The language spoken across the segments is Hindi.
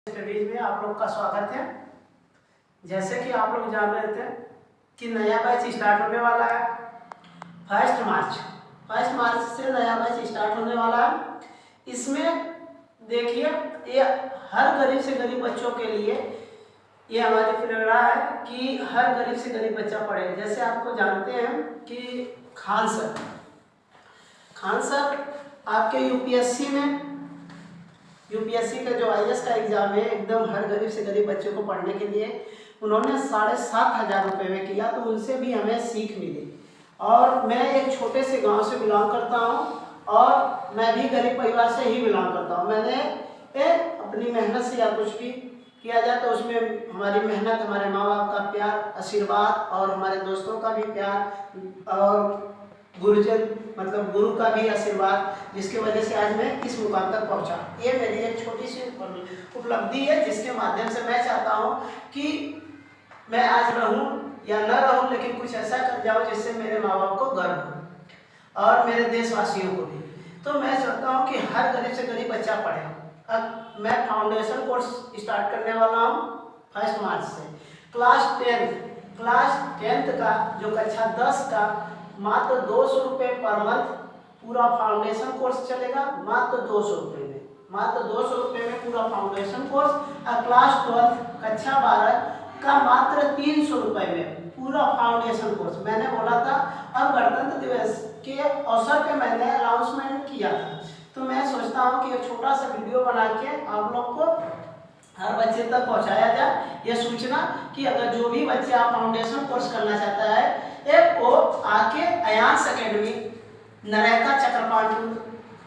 स्टडीज में आप लोग का स्वागत है। जैसे कि आप लोग जान रहे थे कि नया बैच स्टार्ट होने वाला है 1 मार्च से नया बैच स्टार्ट होने वाला है। इसमें देखिए ये हर गरीब से गरीब बच्चों के लिए ये हमारी प्रेरणा है कि हर गरीब से गरीब बच्चा पढ़े। जैसे आपको जानते हैं कि खान सर आपके यूपीएससी का जो आईएएस का एग्जाम है एकदम हर गरीब से गरीब बच्चों को पढ़ने के लिए उन्होंने 7,500 रुपये में किया, तो उनसे भी हमें सीख मिली। और मैं एक छोटे से गांव से बिलोंग करता हूं और मैं भी गरीब परिवार से ही बिलोंग करता हूं। मैंने अपनी मेहनत से या कुछ भी किया जाए तो उसमें हमारी मेहनत, हमारे माँ बाप का प्यार, आशीर्वाद और हमारे दोस्तों का भी प्यार और गुरुजन मतलब गुरु का भी आशीर्वाद, जिसकी वजह से आज मैं इस मुकाम तक पहुंचा। ये मेरी एक छोटी सी उपलब्धि है जिसके माध्यम से मैं चाहता हूं कि मैं आज रहूं या न रहूं, लेकिन कुछ ऐसा कर जाऊं जिससे मेरे माँ बाप को गर्व हो और मेरे देशवासियों को भी। तो मैं चाहता हूं कि हर गरीब से गरीब बच्चा पढ़े। अब मैं फाउंडेशन कोर्स स्टार्ट करने वाला हूं 1 मार्च से। क्लास 10th का जो कक्षा 10 का मात्र 200 रुपये पर मंथ पूरा फाउंडेशन कोर्स चलेगा। मात्र 200 रुपये में, मात्र 200 रुपये में पूरा फाउंडेशन कोर्स। और क्लास 12 कक्षा 12 का मात्र 300 रुपये में पूरा फाउंडेशन कोर्स। मैंने बोला था अब गणतंत्र दिवस के अवसर पे मैंने अनाउंसमेंट किया था, तो मैं सोचता हूँ कि एक छोटा सा वीडियो बना के आप लोग को हर बच्चे तक पहुँचाया जाए ये सूचना कि अगर जो भी बच्चा फाउंडेशन कोर्स करना चाहता है एक वो आके अयांश एकेडमी, नरेगा चक्रपाणपुर,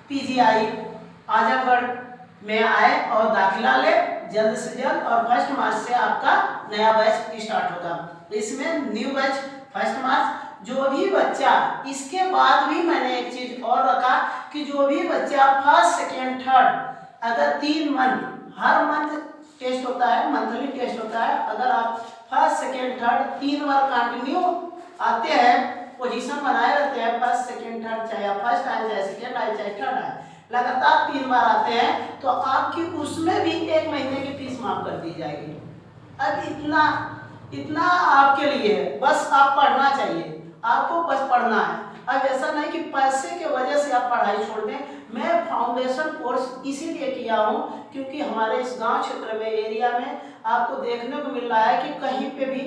पीजीआई आजमगढ़ में आए और दाखिला ले जल्द से जल्द। और 1 मार्च से आपका नया बैच स्टार्ट होगा। इसमें न्यू बैच 1 मार्च। जो भी बच्चा, इसके बाद भी मैंने एक चीज और रखा कि जो भी बच्चा फर्स्ट सेकेंड थर्ड अगर 3 मंथ, हर मंथ टेस्ट होता है, मंथली टेस्ट होता है, अगर आप फर्स्ट सेकेंड थर्ड 3 बार कंटिन्यू आते हैं, पोजीशन बनाए रहते हैं, फर्स्ट सेकेंड थर्ड, चाहे आप फर्स्ट आए, चाहे सेकेंड आए, चाहे थर्ड आए, लगातार 3 बार आते हैं तो आपकी उसमें भी 1 महीने की फीस माफ कर दी जाएगी। अब इतना आपके लिए है, बस आप पढ़ना चाहिए, आपको बस पढ़ना है। अब ऐसा नहीं कि पैसे की वजह से आप पढ़ाई छोड़ दें। मैं फाउंडेशन कोर्स इसीलिए किया हूँ क्योंकि हमारे इस गांव क्षेत्र में, एरिया में आपको देखने को मिल रहा है कि कहीं पे भी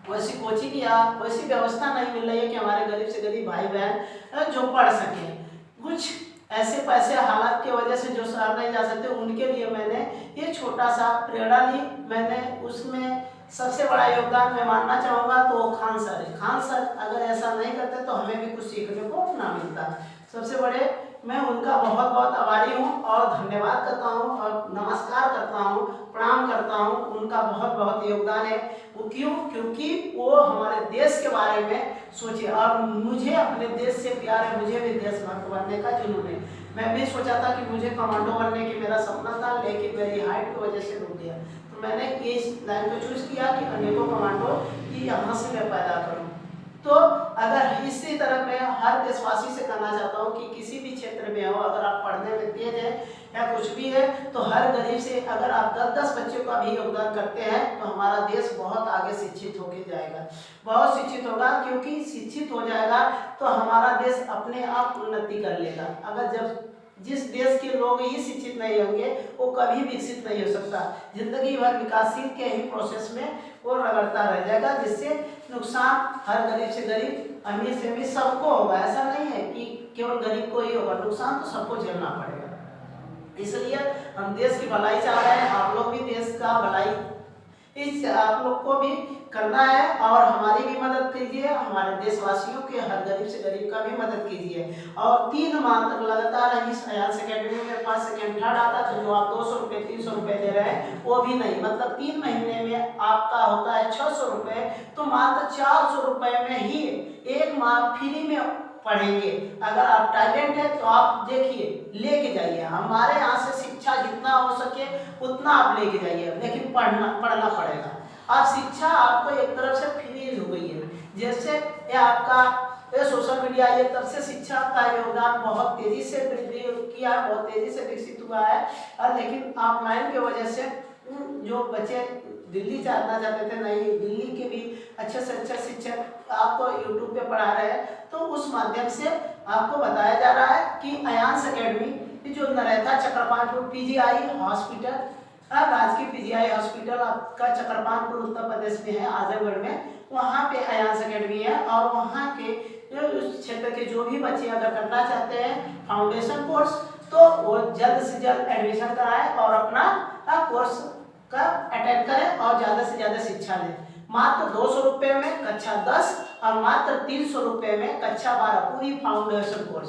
वैसी कोचिंग या वैसी व्यवस्था नहीं मिल रही है कि हमारे गरीब से गरीब भाई बहन जो पढ़ सकें। कुछ ऐसे पैसे हालात की वजह से जो शहर नहीं जा सकते, उनके लिए मैंने ये छोटा सा प्रेरणा ली। मैंने उसमें सबसे बड़ा योगदान मैं मानना चाहूँगा तो खान सर है। खान सर अगर ऐसा नहीं करते तो हमें भी कुछ सीखने को ना मिलता। सबसे बड़े मैं उनका बहुत बहुत आभारी हूँ और धन्यवाद करता हूँ और नमस्कार करता हूँ, प्रणाम करता हूँ। उनका बहुत बहुत योगदान है। वो क्यों? क्योंकि वो हमारे देश के बारे में सोचे और मुझे अपने देश से प्यार है, मुझे भी देशभक्त बनने का जुनून है। मैं भी सोचा था कि मुझे कमांडो बनने की मेरा सपना था, लेकिन मेरी हाइट की वजह से रुक गया। तो मैंने इस लाइन को चूज किया कि अनेकों कमांडो की यहाँ से मैं पैदा करूँ। तो अगर इसी तरह मैं हर देशवासी से कहना चाहता हूँ कि किसी भी क्षेत्र में हो, अगर आप पढ़ने में तेज है या कुछ भी है तो हर गरीब से अगर आप 10-10 बच्चों का भी योगदान करते हैं तो हमारा देश बहुत आगे शिक्षित होकर जाएगा, बहुत शिक्षित होगा। क्योंकि शिक्षित हो जाएगा तो हमारा देश अपने आप उन्नति कर लेगा। अगर जब जिस देश के लोग ही शिक्षित नहीं होंगे वो कभी विकसित नहीं हो सकता। जिंदगी भर विकासशील के ही प्रोसेस में वो रगड़ता रह जाएगा, जिससे नुकसान हर गरीब से गरीब, अमीर से अमीर सबको होगा। ऐसा नहीं है कि केवल गरीब को ही होगा, नुकसान तो सबको झेलना पड़ेगा। इसलिए हम देश की भलाई चाह रहे हैं, आप लोग भी देश का भलाई इस आप लोग को भी करना है और हमारी भी मदद कीजिए, हमारे देशवासियों के हर गरीब से गरीब का भी मदद कीजिए। और 3 माह तक लगातार इस अयांश एकेडमी में फर्स्ट सेकेंड थर्ड आता तो जो आप 200 रुपये 300 रुपये दे रहे हैं वो भी नहीं, मतलब 3 महीने में आपका होता है 600 रुपये। तो मात्र 400 रुपये में ही 1 माह फ्री में पढ़ेंगे। अगर आप टैलेंट है तो आप देखिए लेके जाइए, हमारे यहाँ से शिक्षा जितना हो सके उतना आप लेके जाइए, लेकिन पढ़ना पड़ेगा। अब शिक्षा आपको एक तरफ से फ्री हो गई है। जैसे ये आपका ये सोशल मीडिया ये तब से शिक्षा का योगदान बहुत तेजी से वृद्धि किया है, बहुत तेजी से विकसित हुआ है। लेकिन ऑफलाइन की वजह से जो बच्चे दिल्ली जाना चाहते थे, नहीं दिल्ली के भी अच्छे से अच्छे शिक्षक आपको यूट्यूब पे पढ़ा रहे हैं, तो उस माध्यम से आपको बताया जा रहा है कि अयांश एकेडमी जो नरेगा चक्रपाणपुर पीजीआई हॉस्पिटल, राजकीय पीजीआई हॉस्पिटल आपका चक्रपाणपुर उत्तर प्रदेश में है, आजमगढ़ में, वहाँ पे अयांश एकेडमी है। और वहाँ के उस क्षेत्र के जो भी बच्चे अगर करना चाहते हैं फाउंडेशन कोर्स, तो वो जल्द से जल्द एडमिशन कराएं और अपना कोर्स का अटेंड करें और ज़्यादा से ज़्यादा शिक्षा लें। मात्र 200 रुपये में कक्षा 10 और मात्र 300 रुपये में कक्षा 12 पूरी फाउंडेशन कोर्स,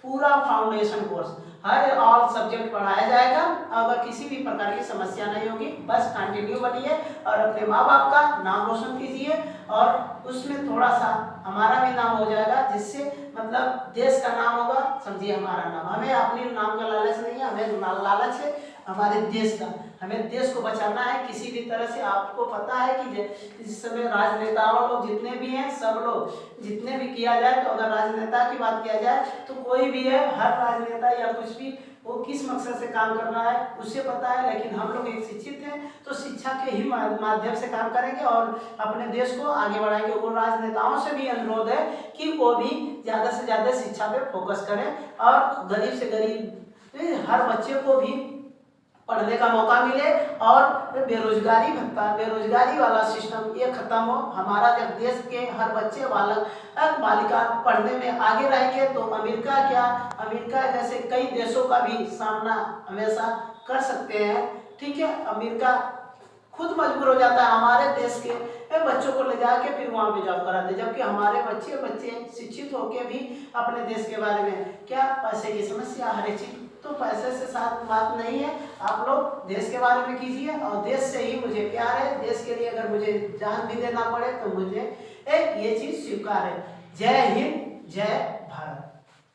पूरा फाउंडेशन कोर्स, हर ऑल सब्जेक्ट पढ़ाया जाएगा। अगर किसी भी प्रकार की समस्या नहीं होगी, बस कंटिन्यू बनिए और अपने माँ बाप का नाम रोशन कीजिए और उसमें थोड़ा सा हमारा भी नाम हो जाएगा, जिससे मतलब देश का नाम होगा, समझिए हमारा नाम। हमें अपने नाम का लालच नहीं है, हमें लालच है हमारे देश का। हमें देश को बचाना है किसी भी तरह से। आपको पता है कि इस समय राजनेताओं लोग जितने भी हैं, सब लोग जितने भी किया जाए, तो अगर राजनेता की बात किया जाए तो कोई भी है, हर राजनेता या कुछ भी वो किस मकसद से काम कर रहा है उसे पता है। लेकिन हम लोग एक शिक्षित हैं तो शिक्षा के ही माध्यम से काम करेंगे और अपने देश को आगे बढ़ाएंगे। वो राजनेताओं से भी अनुरोध है कि वो भी ज़्यादा से ज़्यादा शिक्षा पे फोकस करें और गरीब से गरीब हर बच्चे को भी पढ़ने का मौका मिले और बेरोजगारी भत्ता, बेरोजगारी वाला सिस्टम ये खत्म हो। हमारा जब देश के हर बच्चे बालक बालिका पढ़ने में आगे रहेंगे तो अमेरिका क्या, अमेरिका जैसे कई देशों का भी सामना हमेशा कर सकते हैं। ठीक है, अमेरिका खुद मजबूर हो जाता है हमारे देश के बच्चों को ले जाके फिर वहाँ पे जॉब कराते, जबकि हमारे बच्चे शिक्षित होके भी अपने देश के बारे में क्या, पैसे की समस्या, हर एक चीज, तो पैसे से साथ बात नहीं है। आप लोग देश के बारे में कीजिए और देश से ही मुझे प्यार है। देश के लिए अगर मुझे जान भी देना पड़े तो मुझे ये चीज स्वीकार है। जय हिंद, जय भारत।